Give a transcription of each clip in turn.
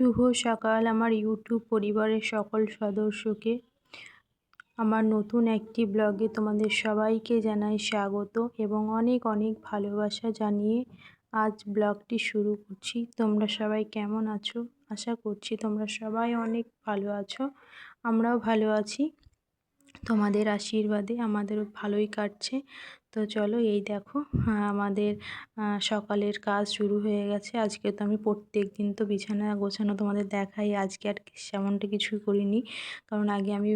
শুভ সকাল আমার ইউটিউব পরিবারের সকল সদস্যকে। আমার নতুন একটি ব্লগে তোমাদের সবাইকে জানাই স্বাগত এবং অনেক অনেক ভালোবাসা জানিয়ে আজ ব্লগটি শুরু করছি। তোমরা সবাই কেমন আছো? আশা করছি তোমরা সবাই অনেক ভালো আছো। আমরাও ভালো আছি, তোমাদের আশীর্বাদে আমাদেরও ভালোই কাটছে। তো চলো, এই দেখো আমাদের সকালের কাজ শুরু হয়ে গেছে। আজকে তো আমি প্রত্যেক দিন তো বিছানা গোছানো তোমাদের দেখাই, আজকে আর সেমনটা কিছুই করিনি, কারণ আগে আমি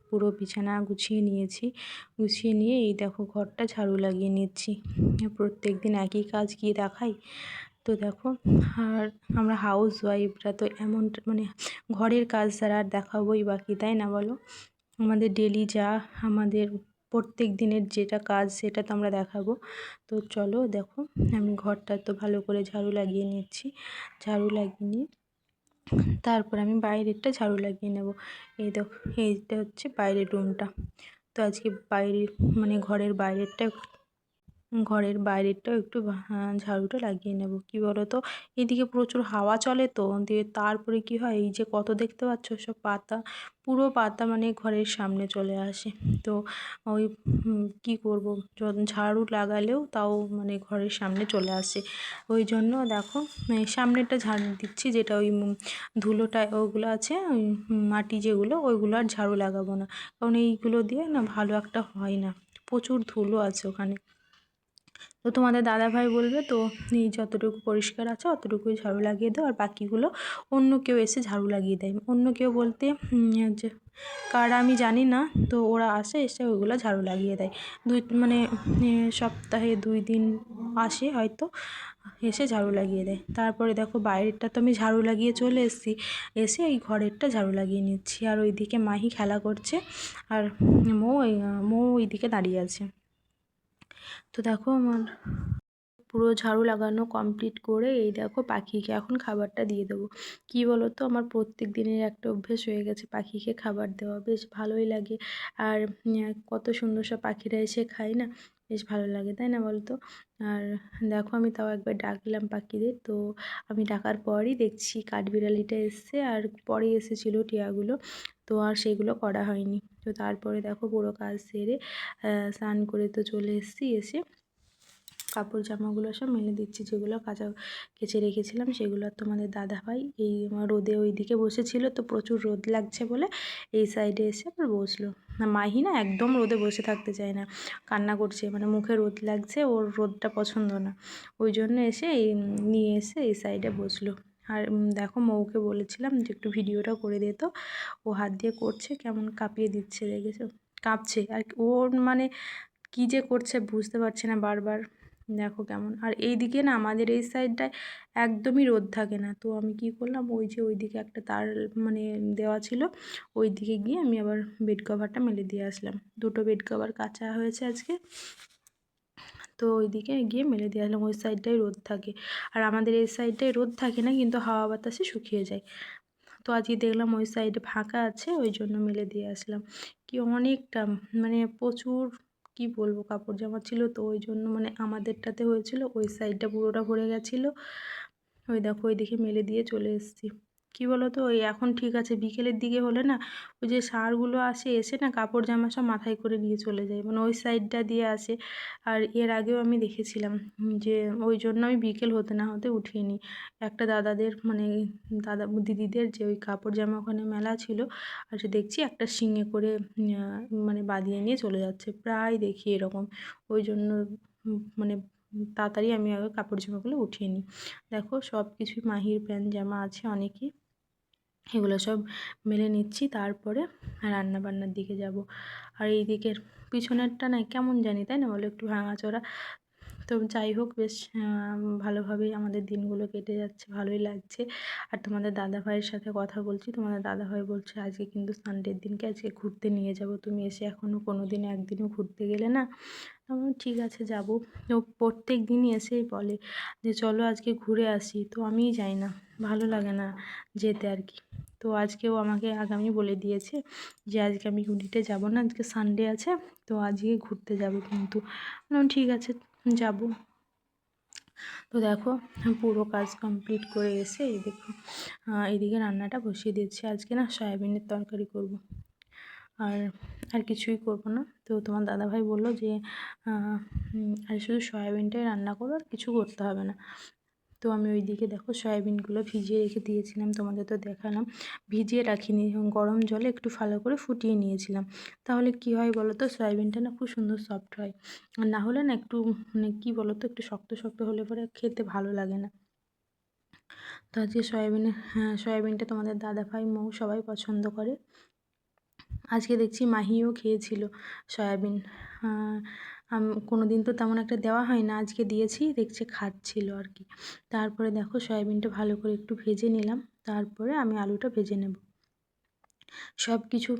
পুরো বিছানা গুছিয়ে নিয়েছি। গুছিয়ে নিয়ে এই দেখো ঘরটা ঝাড়ু লাগিয়ে নিচ্ছি। প্রত্যেক দিন একই কাজ কি দেখাই? তো দেখো, আর আমরা হাউস ওয়াইফরা তো এমন মানে ঘরের কাজ ছাড়া আর দেখাবোই বাকি, তাই না বলো? আমাদের ডেলি যা আমাদের প্রত্যেক দিনের যেটা কাজ সেটা তো আমরা দেখাবো। তো চলো দেখো, আমি ঘরটা তো ভালো করে ঝাড়ু লাগিয়ে নিচ্ছি। ঝাড়ু লাগিয়ে নিয়ে তারপর আমি বাইরেরটা ঝাড়ু লাগিয়ে নেব। এই দেখো, এইটা হচ্ছে বাইরের রুমটা। তো আজকে বাইরের মানে ঘরের বাইরেরটাও একটু ঝাড়ুটা লাগিয়ে নেব। কি বলো তো, এদিকে প্রচুর হাওয়া চলে, তো দিয়ে তারপরে কি হয়, এই যে কত দেখতে পাচ্ছ সব পাতা, পুরো পাতা মানে ঘরের সামনে চলে আসে। তো ওই কি করব, ঝাড়ু লাগালেও তাও মানে ঘরের সামনে চলে আসে। ওই জন্য দেখো সামনেরটা ঝাড়ু দিচ্ছি, যেটা ওই ধুলোটা ওগুলো আছে, ওই মাটি যেগুলো, ওইগুলো আর ঝাড়ু লাগাবো না, কারণ এইগুলো দিয়ে না ভালো একটা হয় না, প্রচুর ধুলো আছে ওখানে। তো তোমাদের দাদাভাই বলবে তো এই যতটুকু পরিষ্কার আছে অতটুকুই ঝাড়ু লাগিয়ে দাও, আর বাকিগুলো অন্য কেউ এসে ঝাড়ু লাগিয়ে দেয়। অন্য কেউ বলতে যে কারা আমি জানি না, তো ওরা আসে, এসে ওইগুলো ঝাড়ু লাগিয়ে দেয়। মানে সপ্তাহে 2 দিন আসে হয়তো, এসে ঝাড়ু লাগিয়ে দেয়। তারপরে দেখো বাইরেরটা তো আমি ঝাড়ু লাগিয়ে চলে এসেছি, এসে এই ঘরেরটা ঝাড়ু লাগিয়ে নিচ্ছি। আর ওইদিকে মাহি খেলা করছে, আর মৌ ওইদিকে দাঁড়িয়ে আছে। তো দেখো আমার পুরো ঝাড়ু লাগানো কমপ্লিট করে এই দেখো পাখিকে এখন খাবারটা দিয়ে দেবো। কি বলো তো, আমার প্রত্যেক দিনের একটা অভ্যেস হয়ে গেছে পাখিকে খাবার দেওয়া, বেশ ভালোই লাগে। আর কত সুন্দর সব পাখিরা এসে খায় না, বেশ ভালো লাগে, তাই না বলো তো? আর দেখো আমি তাও একবার ডাকলাম পাখিদের, তো আমি ডাকার পরই দেখছি কাঠবিড়ালিটা এসছে, আর পরে এসেছিলো টিয়াগুলো, তো আর সেগুলো করা হয়নি। তো তারপরে দেখো পুরো কাজ সেরে স্নান করে তো চলে এসেছি, এসে কাপড় জামাগুলো সব মেলে দিচ্ছি, যেগুলো কেচে রেখেছিলাম সেগুলো। তোমাদের দাদাভাই এই রোদে ওইদিকে বসেছিল, তো প্রচুর রোদ লাগছে বলে এই সাইডে এসে আবার বসলো। মাহি না একদম রোদে বসে থাকতে চায় না, কান্না করছে, মানে মুখে রোদ লাগছে, ওর রোদটা পছন্দ না, ওই জন্য এসে নিয়ে এসে এই সাইডে বসলো। আর দেখো মৌকে বলেছিলাম যে একটু ভিডিওটা করে দে, তো ও হাত দিয়ে করছে, কেমন কাঁপিয়ে দিচ্ছে, দেখেছো? কাঁপছে, আর ওর মানে কী যে করছে বুঝতে পারছে না বারবার, দেখো কেমন। আর এই দিকে না আমাদের এই সাইডটায় একদমই রোদ থাকে না, তো আমি কি করলাম, ওই যে ওইদিকে একটা তার মানে দেওয়া ছিল, ওই দিকে গিয়ে আমি আবার বেড কভারটা মেলে দিয়ে আসলাম। 2টো বেড কভার কাচা হয়েছে আজকে, তো ওইদিকে গিয়ে মেলে দিয়ে আসলাম। ওই সাইডটাই রোদ থাকে, আর আমাদের এই সাইডটায় রোদ থাকে না, কিন্তু হাওয়া বাতাসে শুকিয়ে যায়। তো আজকে দেখলাম ওই সাইডে ফাঁকা আছে, ওই জন্য মেলে দিয়ে আসলাম। কি অনেকটা মানে প্রচুর, কি বলবো, কাপড় জামা ছিল, তো ওই জন্য মানে আমাদেরটাতে হয়েছিল, ওই সাইডটা পুরোটা ভরে গেছিলো। ওই দেখো ওইদিকে মেলে দিয়ে চলে এসেছি। কী বলো তো, ওই এখন ঠিক আছে, বিকেলের দিকে হলে না ওই যে ষাঁড়গুলো আসে, এসে না কাপড় জামা সব মাথায় করে নিয়ে চলে যায়, মানে ওই সাইডটা দিয়ে আসে। আর এর আগেও আমি দেখেছিলাম যে ওই জন্য আমি বিকেল হতে না হতে উঠিয়ে নিই। একটা দাদাদের মানে দিদিদের যে ওই কাপড় জামা ওখানে মেলা ছিল, আর সে দেখছি একটা শিঙে করে মানে বাঁধিয়ে নিয়ে চলে যাচ্ছে, প্রায় দেখি এরকম। ওই জন্য মানে তাড়াতাড়ি আমি আগে কাপড় জামাগুলো উঠিয়ে নিই। দেখো সব কিছুই মাহির প্যান্ট জামা আছে অনেকই, এগুলো সব মেলে নিচ্ছি, তারপরে রান্নাবান্নার দিকে যাব। আর এই দিকের পিছনেরটা না কেমন জানি, তাই না বলো, একটু ভাঙাচোরা। তো যাই হোক, বেশ ভালোভাবেই আমাদের দিনগুলো কেটে যাচ্ছে, ভালোই লাগছে। আর তোমাদের দাদাভাইয়ের সাথে কথা বলছি, তোমাদের দাদাভাই বলছে আজকে কিন্তু সানডের দিনকে আজকে ঘুরতে নিয়ে যাব, তুমি এসে এখনও কোনো দিন একদিনও ঘুরতে গেলে না। ঠিক আছে যাব। তো প্রত্যেক দিনই এসেই বলে যে চলো আজকে ঘুরে আসি, তো আমিই যাই না, ভালো লাগে না যেতে আর কি। তো আজকেও আমাকে আগামী বলে দিয়েছে যে আজকে আমি ইউনিটে যাব না, আজকে সানডে আছে, তো আজকে ঘুরতে যাবে কিন্তু। ঠিক আছে যাব। তো দেখো পুরো কাজ কমপ্লিট করে এসে এই দেখো এদিকে রান্নাটা বসিয়ে দিয়েছি। আজকে না সয়াবিনের তরকারি করব, আর আর কিছুই করব না। তো তোমার দাদাভাই বলল যে আর শুধু সয়াবিনটাই রান্না করো, আর কিছু করতে হবে না। তো আমি ওইদিকে দেখো সয়াবিনগুলো ভিজিয়ে রেখে দিয়েছিলাম, তোমাদের তো দেখালাম। ভিজিয়ে রাখিনি, গরম জলে একটু ভালো করে ফুটিয়ে নিয়েছিলাম। তাহলে কি হয় বলো তো, সয়াবিনটা না খুব সুন্দর সফট হয়। আর না হলে না একটু মানে কী বলো তো, একটু শক্ত শক্ত হলে পরে খেতে ভালো লাগে না। তো আজকে সয়াবিনটা তোমাদের দাদাভাই, মৌ সবাই পছন্দ করে। আজকে দেখছি মাহিও খেয়েছিল সয়াবিন। কোনো দিন তো তেমন একটা দেওয়া হয় না, আজকে দিয়েছি, দেখছে খাচ্ছিল আর কি। তারপরে দেখো সয়াবিনটা ভালো করে একটু ভেজে নিলাম, তারপরে আমি আলুটা ভেজে নেব সব কিছু।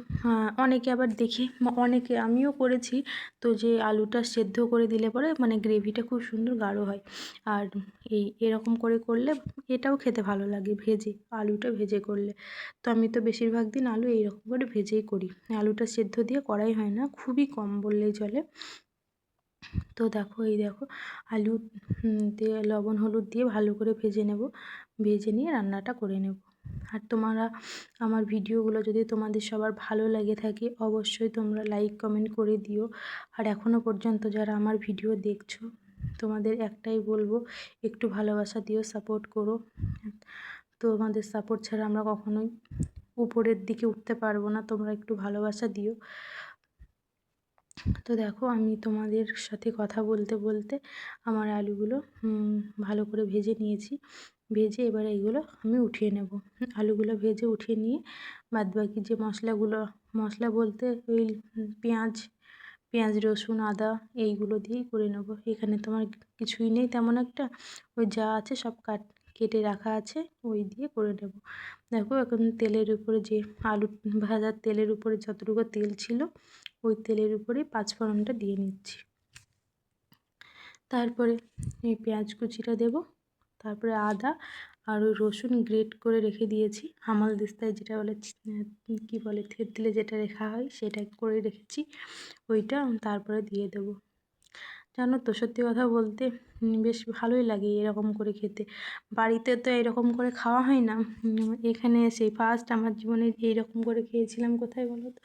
অনেকে আবার দেখি, অনেকে আমিও করেছি তো, যে আলুটা সেদ্ধ করে দিলে পরে মানে গ্রেভিটা খুব সুন্দর গাঢ় হয়। আর এরকম করে করলে এটাও খেতে ভালো লাগে, ভেজে আলুটা ভেজে করলে। তো আমি তো বেশিরভাগ দিন আলু এইরকম করে ভেজেই করি, আলুটা সেদ্ধ দিয়ে করাই হয় না, খুবই কম বললেই চলে। তো দেখো দেখো আলু দিয়ে লবণ হলুদ দিয়ে ভালো করে ভেজে নেব, ভেজে নিয়ে রান্নাটা করে নেব। আর তোমরা আমার ভিডিওগুলো যদি তোমাদের সবার ভালো লাগে থাকে, অবশ্যই তোমরা লাইক কমেন্ট করে দিও। আর এখনও পর্যন্ত যারা আমার ভিডিও দেখছো, তোমাদের একটাই বলবো, একটু ভালোবাসা দিও, সাপোর্ট করো। তোমাদের সাপোর্ট ছাড়া আমরা কখনোই উপরের দিকে উঠতে পারবো না, তোমরা একটু ভালোবাসা দিও। তো দেখো আমি তোমাদের সাথে কথা বলতে বলতে আমার আলুগুলো ভালো করে ভেজে নিয়েছি। ভেজে এবার এইগুলো আমি উঠিয়ে নেব। আলুগুলো ভেজে উঠিয়ে নিয়ে বাদবাকি যে মশলা বলতে ওই পেঁয়াজ রসুন আদা এইগুলো দিয়েই করে নেব। এখানে তোমার কিছুই নেই তেমন একটা, ওই যা আছে সব কেটে রাখা আছে, ওই দিয়ে করে নেব। দেখো এখন তেলের উপরে যে আলু ভাজার তেলের উপরে যতটুকু তেল ছিল, ওই তেলের উপরে পাঁচফোড়নটা দিয়ে নিচ্ছি। তারপরে এই পেঁয়াজ কুচিটা দেব, তারপরে আদা আর ওই রসুন গ্রেট করে রেখে দিয়েছি, হামালদিস্তায় যেটা বলে কী বলে থেতলে যেটা রেখা হয়, সেটা করে রেখেছি ওইটা। তারপরে দিয়ে দেব। জানো তো সত্যি কথা বলতে বেশ ভালোই লাগে এরকম করে খেতে। বাড়িতে তো এরকম করে খাওয়া হয় না, এখানে এসে ফার্স্ট আমার জীবনে এইরকম করে খেয়েছিলাম। কোথায় বলো তো,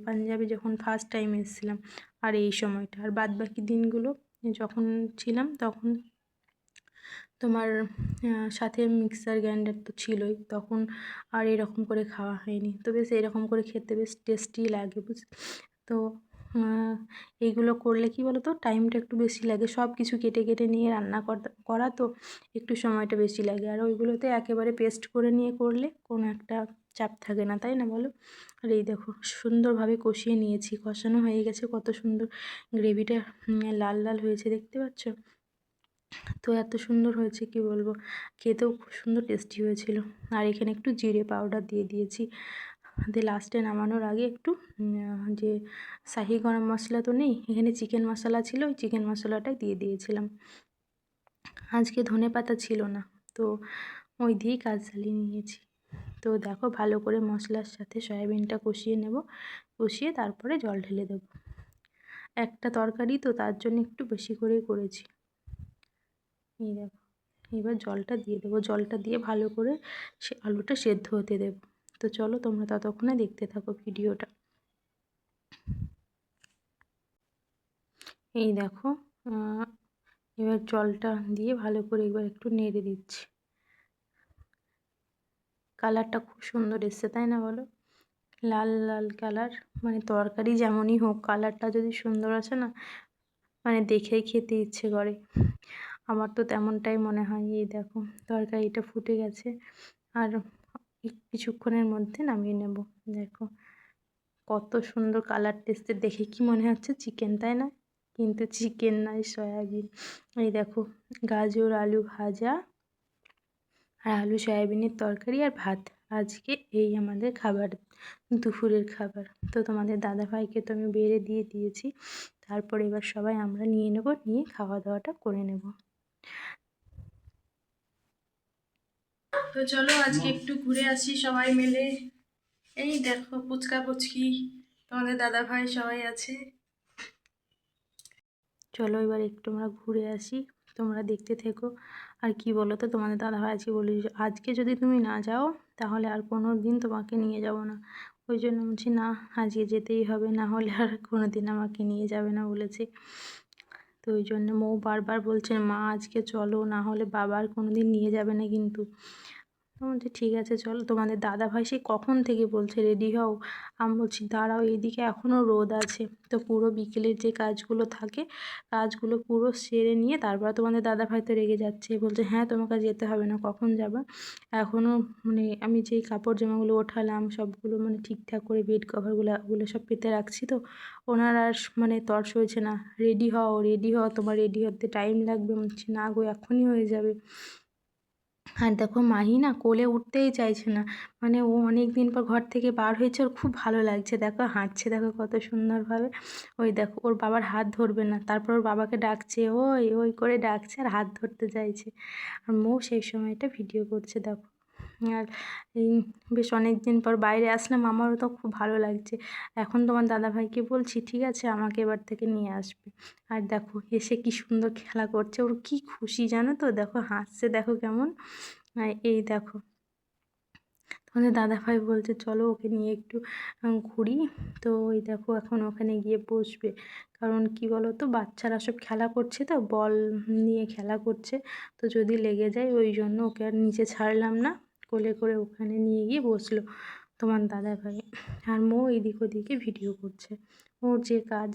পাঞ্জাবি যখন ফার্স্ট টাইম এসেছিলাম। আর এই সময়টা আর বাদবাকি দিনগুলো যখন ছিলাম তখন তোমার সাথে মিক্সার গ্রাইন্ডার তো ছিলই, তখন আর এরকম করে খাওয়া হয়নি। তো বেশ এরকম করে খেতে বেশ টেস্টি লাগে তো এইগুলো করলে কি বলো তো, টাইমটা একটু বেশি লাগে, সব কিছু কেটে কেটে নিয়ে রান্না করা তো একটু সময়টা বেশি লাগে। আর ওইগুলোতে একেবারে পেস্ট করে নিয়ে করলে কোনো একটা চাপ থাকে না, তাই না বলো? আর এই দেখো সুন্দরভাবে কষিয়ে নিয়েছি, কষানো হয়ে গেছে, কত সুন্দর গ্রেভিটা লাল লাল হয়েছে দেখতে পাচ্ছ। তো এত সুন্দর হয়েছে কি বলবো, খেতেও খুব সুন্দর টেস্টি হয়েছিল। আর এখানে একটু জিরে পাউডার দিয়ে দিয়েছি। দিয়ে লাস্টে নামানোর আগে একটু যে শাহি গরম মশলা তো নেই, এখানে চিকেন মশলা ছিল, ওই চিকেন মশলাটাই দিয়ে দিয়েছিলাম। আজকে ধনেপাতা ছিল না, তো ওই দিয়েই কাজ চালিয়ে নিয়েছি। তো দেখো ভালো করে মশলার সাথে সয়াবিনটা কষিয়ে নেব, কষিয়ে তারপরে জল ঢেলে দেব। একটা তরকারি তো, তার জন্য একটু বেশি করেই করেছি। এই দেখো এবার জলটা দিয়ে দেবো, জলটা দিয়ে ভালো করে আলুটা সেদ্ধ হতে দেব। তো চলো তোমরা ততক্ষণে দেখতে থাকো ভিডিওটা। এই দেখো এবার জলটা দিয়ে ভালো করে এবার একটু নেড়ে দিচ্ছি। কালারটা খুব সুন্দর এসছে, তাই না বলো? লাল লাল কালার, মানে তরকারি যেমনই হোক কালারটা যদি সুন্দর আসে না, মানে দেখেই খেতে ইচ্ছে করে। আমার তো তেমনটাই মনে হয়। এই দেখো তরকারিটা ফুটে গেছে, আর কিছুক্ষণের মধ্যে নামিয়ে নেব। দেখো কত সুন্দর কালার টেস্টে, দেখে কি মনে হচ্ছে চিকেন, তাই না? কিন্তু চিকেন নয়, সয়াবিন। এই দেখো গাজর আলু ভাজা আর আলু সয়াবিনের তরকারি আর ভাত, আজকে এই আমাদের খাবার, দুপুরের খাবার। তো তোমাদের দাদাভাইকে তো আমি বেড়ে দিয়ে দিয়েছি, তারপরে এবার সবাই আমরা নিয়ে নেব, নিয়ে খাওয়া দাওয়াটা করে নেব। তো চলো আজকে একটু ঘুরে আসি সবাই মিলে। এই দেখো পুচকা পুচকি, তোমাদের দাদাভাই সবাই আছে। চলো এবার একটু আমরা ঘুরে আসি, তোমরা দেখতে থেকো। আর কি বলো তো, তোমাদের দাদাভাই আজকে বলি, আজকে যদি তুমি না যাও তাহলে আর কোনো দিন তোমাকে নিয়ে যাব না। ওই জন্য বলছি না, আজকে যেতেই হবে, না হলে আর কোনো দিন আমাকে নিয়ে যাবে না বলেছে। তো ওই জন্য মৌ বারবার বলছে মা আজকে চলো, না হলে বাবা আর কোনো দিন নিয়ে যাবে না কিন্তু। তো বলছি ঠিক আছে চলো। তোমাদের দাদাভাই সেই কখন থেকে বলছে রেডি হও। আমি বলছি দাঁড়াও, এইদিকে এখনও রোদ আছে, তো পুরো বিকেলের যে কাজগুলো থাকে কাজগুলো পুরো সেরে নিয়ে তারপর তোমাদের দাদাভাই তো রেগে যাচ্ছে, বলছে হ্যাঁ তোমাকে যেতে হবে না, কখন যাবা? এখনও মানে আমি যেই কাপড় জামাগুলো ওঠালাম সবগুলো মানে ঠিকঠাক করে বেড কভারগুলো ওগুলো সব পেতে রাখছি, তো ওনার আর মানে তর সইছে না, রেডি হও রেডি হও, তোমার রেডি হতে টাইম লাগবে। বলছি না গো, এখনই হয়ে যাবে। আর দেখো মাহি না কোলে উঠতেই চাইছে না, মানে ও অনেক দিন পর ঘর থেকে বার হয়েছে, ওর খুব ভালো লাগছে, দেখো হাঁটছে দেখো কত সুন্দরভাবে। ওই দেখো ওর বাবার হাত ধরবে না, তারপর ওর বাবাকে ডাকছে, ওই ওই করে ডাকছে আর হাত ধরতে চাইছে। আর মৌ সেই সময়টা ভিডিও করছে দেখো। আর এই বেশ অনেক দিন পর বাইরে আসলাম, আমারও তো খুব ভালো লাগছে। এখন তোমার দাদাভাইকে বলছি ঠিক আছে আমাকে এবার থেকে নিয়ে আসবে। আর দেখো এসে কি সুন্দর খেলা করছে, ওর কি খুশি জানো তো, দেখো হাসছে দেখো কেমন। আর এই দেখো তোমাদের দাদাভাই বলছে চলো ওকে নিয়ে একটু ঘুরি। তো ওই দেখো এখন ওখানে গিয়ে বসবে, কারণ কি বলো তো বাচ্চারা সব খেলা করছে, তো বল নিয়ে খেলা করছে, তো যদি লেগে যায় ওই জন্য ওকে আর নিচে ছাড়লাম না, কোলে করে ওখানে নিয়ে গিয়ে বসলো তোমার দাদাভাই। আর মৌ এদিক ওদিকে ভিডিও করছে, ওর যে কাজ।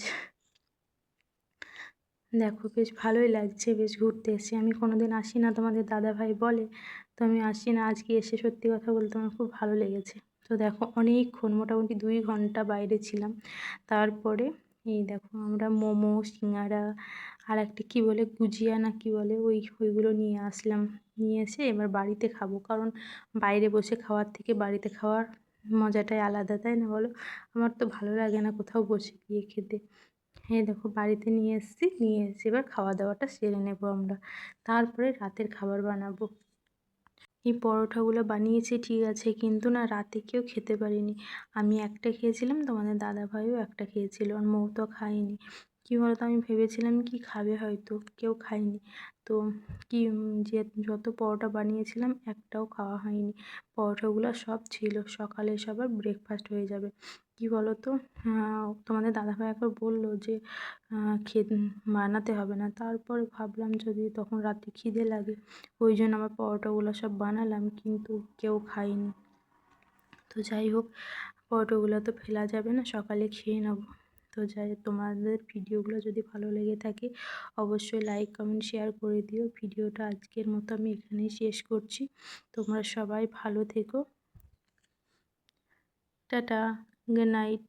দেখো বেশ ভালোই লাগছে, বেশ ঘুরতে এসেছি, আমি কোনোদিন আসি না তোমাদের দাদাভাই বলে, তো আমি আসি না, আজকে এসে সত্যি কথা বলতে আমার খুব ভালো লেগেছে। তো দেখো অনেকক্ষণ মোটামুটি 2 ঘন্টা বাইরে ছিলাম, তারপরে এই দেখো আমরা মোমো সিঙ্গারা আর একটা কী বলে গুজিয়া না কি বলে ওইগুলো নিয়ে আসলাম, নিয়ে এসে এবার বাড়িতে খাবো, কারণ বাইরে বসে খাওয়ার থেকে বাড়িতে খাওয়ার মজাটাই আলাদা, তাই না বলো? আমার তো ভালো লাগে না কোথাও বসে গিয়ে খেতে। হ্যাঁ দেখো বাড়িতে নিয়ে এসেছি, নিয়ে এসে এবার খাওয়া দাওয়াটা সেরে নেবো আমরা, তারপরে রাতের খাবার বানাবো। এই পরোটাগুলো বানিয়েছি ঠিক আছে, কিন্তু না রাতে কেউ খেতে পারিনি। আমি একটা খেয়েছিলাম, তোমাদের দাদাভাইও একটা খেয়েছিল, আর মৌ তো খায়নি। কী বলতো আমি ভেবেছিলাম কি খাবে, হয়তো কেউ খায়নি। তো কি যে যত পরোটা বানিয়েছিলাম একটাও খাওয়া হয়নি, পরোটাগুলো সব ছিল, সকালে সবার ব্রেকফাস্ট হয়ে যাবে। কি বলো তো, তোমাদের দাদাভাই একবার বললো যে বানাতে হবে না, তারপরে ভাবলাম যদি তখন রাতে খিদে লাগে, ওই জন্য আমার পরোটাগুলো সব বানালাম, কিন্তু কেউ খায়নি। তো যাই হোক পরোটাগুলো তো ফেলা যাবে না, সকালে খেয়ে নেব। তো যাই তোমাদের ভিডিওগুলো যদি ভালো লেগে থাকে অবশ্যই লাইক কমেন্ট শেয়ার করে দিও। ভিডিওটা আজকের মতো আমি এখানেই শেষ করছি, তোমরা সবাই ভালো থেকো, টাটা, গুড নাইট।